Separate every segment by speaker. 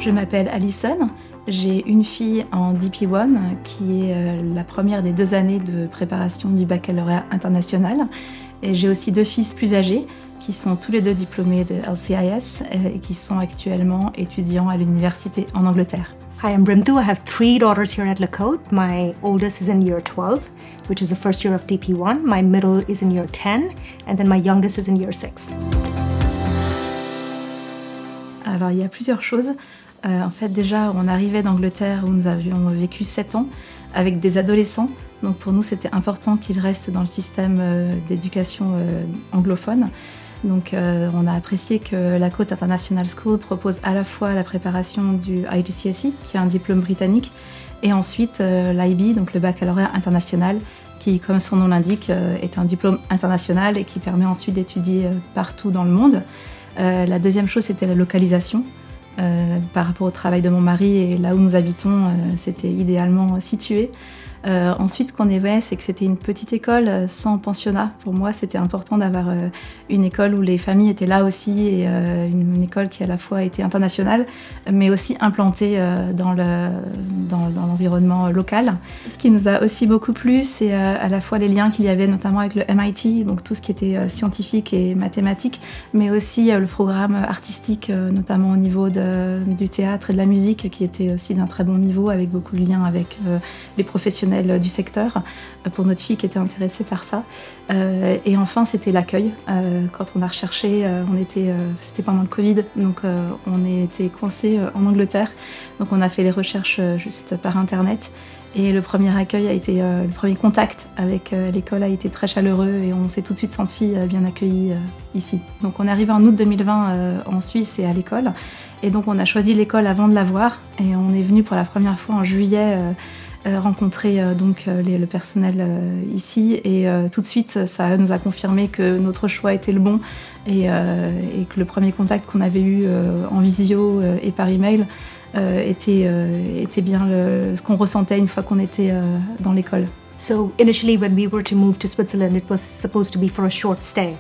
Speaker 1: Je m'appelle Alison, j'ai une fille en DP1 qui est la première des 2 années de préparation du baccalauréat international. Et j'ai aussi 2 fils plus âgés qui sont tous les 2 diplômés de LCIS et qui sont actuellement étudiants à l'université en Angleterre.
Speaker 2: Hi, I'm Rimtu. I have 3 daughters here at Lakota. My oldest is in year 12, which is the first year of DP1. My middle is in year 10, and then my youngest is in year 6.
Speaker 1: Alors il y a plusieurs choses. En fait déjà on arrivait d'Angleterre où nous avions vécu 7 ans avec des adolescents. Donc pour nous c'était important qu'ils restent dans le système d'éducation anglophone. Donc on a apprécié que la Lakota International School propose à la fois la préparation du IGCSE, qui est un diplôme britannique, et ensuite l'IB, donc le baccalauréat international, qui, comme son nom l'indique, est un diplôme international et qui permet ensuite d'étudier partout dans le monde. La deuxième chose, c'était la localisation. Par rapport au travail de mon mari et là où nous habitons, c'était idéalement situé. Ensuite, ce qu'on aimait, c'est que c'était une petite école sans pensionnat. Pour moi, c'était important d'avoir une école où les familles étaient là aussi et une école qui à la fois était internationale, mais aussi implantée dans l'environnement local. Ce qui nous a aussi beaucoup plu, c'est à la fois les liens qu'il y avait notamment avec le MIT, donc tout ce qui était scientifique et mathématique, mais aussi le programme artistique, notamment au niveau du théâtre et de la musique, qui était aussi d'un très bon niveau, avec beaucoup de liens avec les professionnels du secteur, pour notre fille qui était intéressée par ça. Et enfin, c'était l'accueil. Quand on a recherché, c'était pendant le Covid, donc on était coincés en Angleterre. Donc on a fait les recherches juste par Internet. Et le premier accueil a été, le premier contact avec l'école a été très chaleureux et on s'est tout de suite senti bien accueillis ici. Donc on est arrivé en août 2020 en Suisse et à l'école. Et donc on a choisi l'école avant de la voir. Et on est venu pour la première fois en juillet rencontrer le personnel ici et tout de suite ça nous a confirmé que notre choix était le bon et que le premier contact qu'on avait eu en visio et par email était bien ce qu'on ressentait une fois qu'on était dans l'école.
Speaker 2: So initially when we were to move to Switzerland, it was supposed to be for a short stay.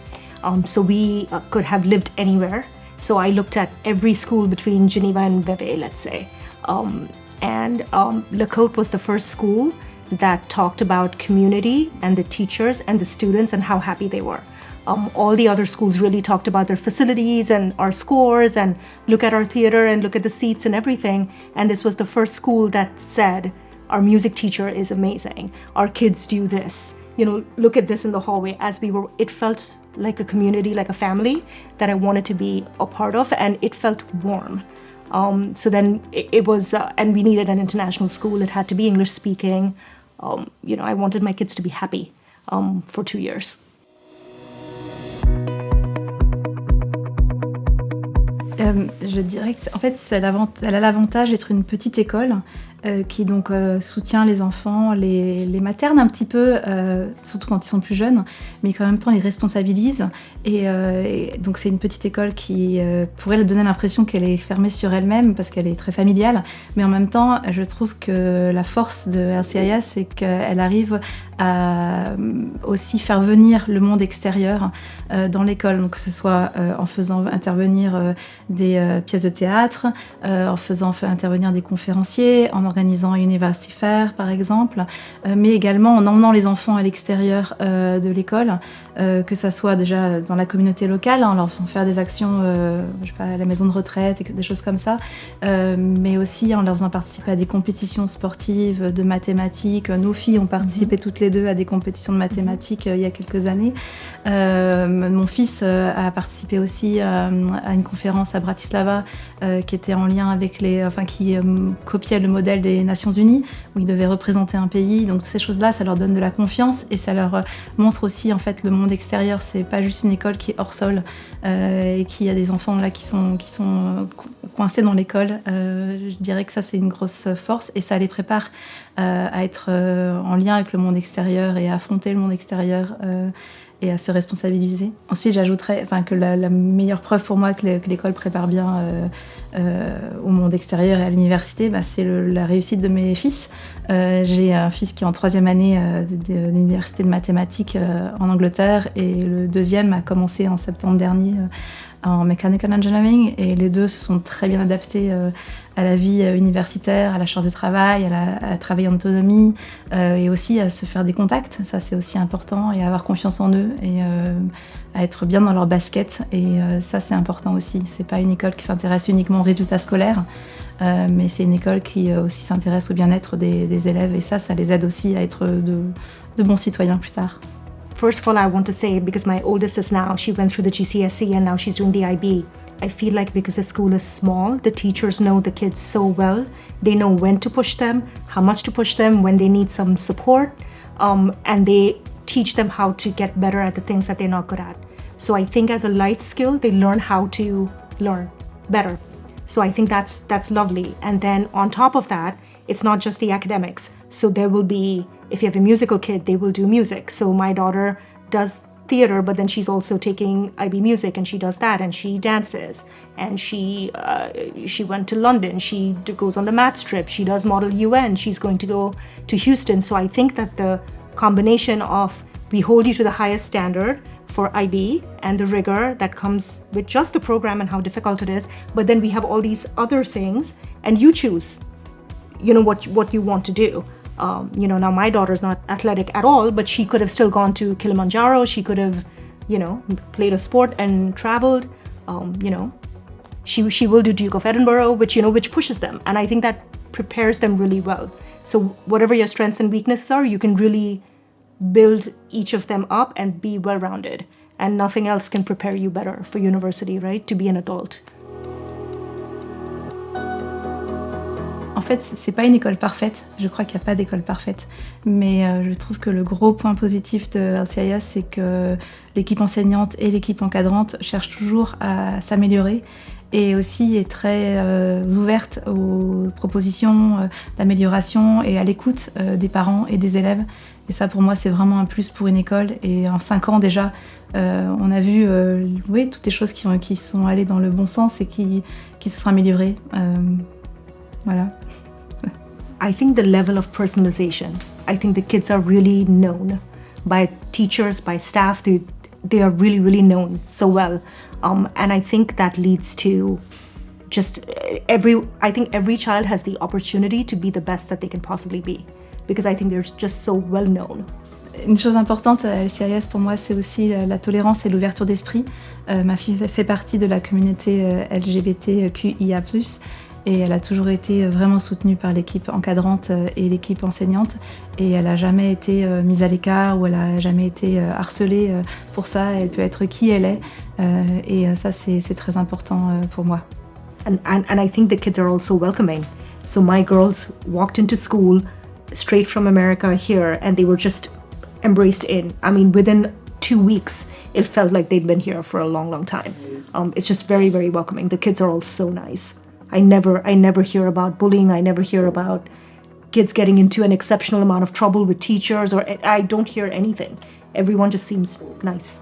Speaker 2: So we could have lived anywhere. So I looked at every school between Geneva and Vevey, let's say. And Lakota was the first school that talked about community and the teachers and the students and how happy they were. All the other schools really talked about their facilities and our scores and look at our theater and look at the seats and everything. And this was the first school that said, our music teacher is amazing. Our kids do this. You know, look at this in the hallway. It felt like a community, like a family that I wanted to be a part of, and it felt warm. So then it was, and we needed an international school. It had to be English speaking. I wanted my kids to be happy for 2 years.
Speaker 1: Je dirais que en fait, elle a l'avantage d'être une petite école qui donc soutient les enfants, les materne un petit peu, surtout quand ils sont plus jeunes, mais qu'en même temps les responsabilise. Et donc c'est une petite école qui pourrait donner l'impression qu'elle est fermée sur elle-même parce qu'elle est très familiale. Mais en même temps, je trouve que la force de RCIS, c'est qu'elle arrive à aussi faire venir le monde extérieur dans l'école. Donc que ce soit en faisant intervenir des pièces de théâtre, en faisant intervenir des conférenciers, en organisant un University Fair par exemple, mais également en emmenant les enfants à l'extérieur de l'école, que ça soit déjà dans la communauté locale, en leur faisant faire des actions à la maison de retraite, des choses comme ça, mais aussi en leur faisant participer à des compétitions sportives de mathématiques. Nos filles ont participé toutes les deux à des compétitions de mathématiques il y a quelques années. Mon fils a participé aussi à une conférence à Bratislava qui était en lien avec qui copiait le modèle des Nations Unies, où ils devaient représenter un pays. Donc toutes ces choses-là, ça leur donne de la confiance et ça leur montre aussi en fait le monde extérieur. C'est pas juste une école qui est hors sol et qu'il y a des enfants là qui sont coincés dans l'école. Je dirais que ça c'est une grosse force et ça les prépare à être en lien avec le monde extérieur et à affronter le monde extérieur et à se responsabiliser. Ensuite, j'ajouterais que la meilleure preuve pour moi que l'école prépare bien au monde extérieur et à l'université, c'est la réussite de mes fils. J'ai un fils qui est en 3e année de l'université de mathématiques en Angleterre et le deuxième a commencé en septembre dernier en Mechanical Engineering et les deux se sont très bien adaptés à la vie universitaire, à la charge de travail, à travailler en autonomie et aussi à se faire des contacts, ça c'est aussi important, et à avoir confiance en eux et à être bien dans leur basket et ça c'est important aussi. C'est pas une école qui s'intéresse uniquement aux résultats scolaires, mais c'est une école qui aussi s'intéresse au bien-être des élèves et ça les aide aussi à être de bons citoyens plus tard.
Speaker 2: First of all, I want to say, because my oldest is now, she went through the GCSE and now she's doing the IB. I feel like because the school is small, the teachers know the kids so well. They know when to push them, how much to push them, when they need some support, and they teach them how to get better at the things that they're not good at. So I think as a life skill, they learn how to learn better. So I think that's lovely. And then on top of that, it's not just the academics. So there will be, if you have a musical kid, they will do music. So my daughter does theater, but then she's also taking IB music and she does that and she dances and she went to London, she goes on the maths trip, she does Model UN, she's going to go to Houston. So I think that the combination of we hold you to the highest standard for IB and the rigor that comes with just the program and how difficult it is, but then we have all these other things and you choose, what you want to do. Now my daughter's not athletic at all, but she could have still gone to Kilimanjaro. She could have, played a sport and traveled. She will do Duke of Edinburgh, which pushes them. And I think that prepares them really well. So whatever your strengths and weaknesses are, you can really build each of them up and be well-rounded. And nothing else can prepare you better for university, right? To be an adult.
Speaker 1: En fait, c'est pas une école parfaite. Je crois qu'il n'y a pas d'école parfaite. Mais je trouve que le gros point positif de RCIS, c'est que l'équipe enseignante et l'équipe encadrante cherchent toujours à s'améliorer et aussi est très ouverte aux propositions d'amélioration et à l'écoute des parents et des élèves. Et ça, pour moi, c'est vraiment un plus pour une école. Et en 5 ans déjà, on a vu toutes les choses qui sont allées dans le bon sens et qui se sont améliorées. Voilà.
Speaker 2: I think the level of personalization, I think the kids are really known by teachers, by staff. They are really, really known so well. And I think that leads to just I think every child has the opportunity to be the best that they can possibly be. Because I think they're just so well known.
Speaker 1: Une chose importante à LCIS pour moi, c'est aussi la tolérance et l'ouverture d'esprit. Ma fille fait partie de la communauté LGBTQIA+. Et elle a toujours été vraiment soutenue par l'équipe encadrante et l'équipe enseignante. Et elle n'a jamais été mise à l'écart ou elle n'a jamais été harcelée pour ça. Elle peut être qui elle est. Et ça, c'est très important pour moi.
Speaker 2: And I think the kids are also welcoming. So my girls walked into school straight from America here and they were just embraced in. I mean, within 2 weeks, it felt like they'd been here for a long, long time. It's just very, very welcoming. The kids are all so nice. I never hear about bullying. I never hear about kids getting into an exceptional amount of trouble with teachers, or I don't hear anything. Everyone just seems nice.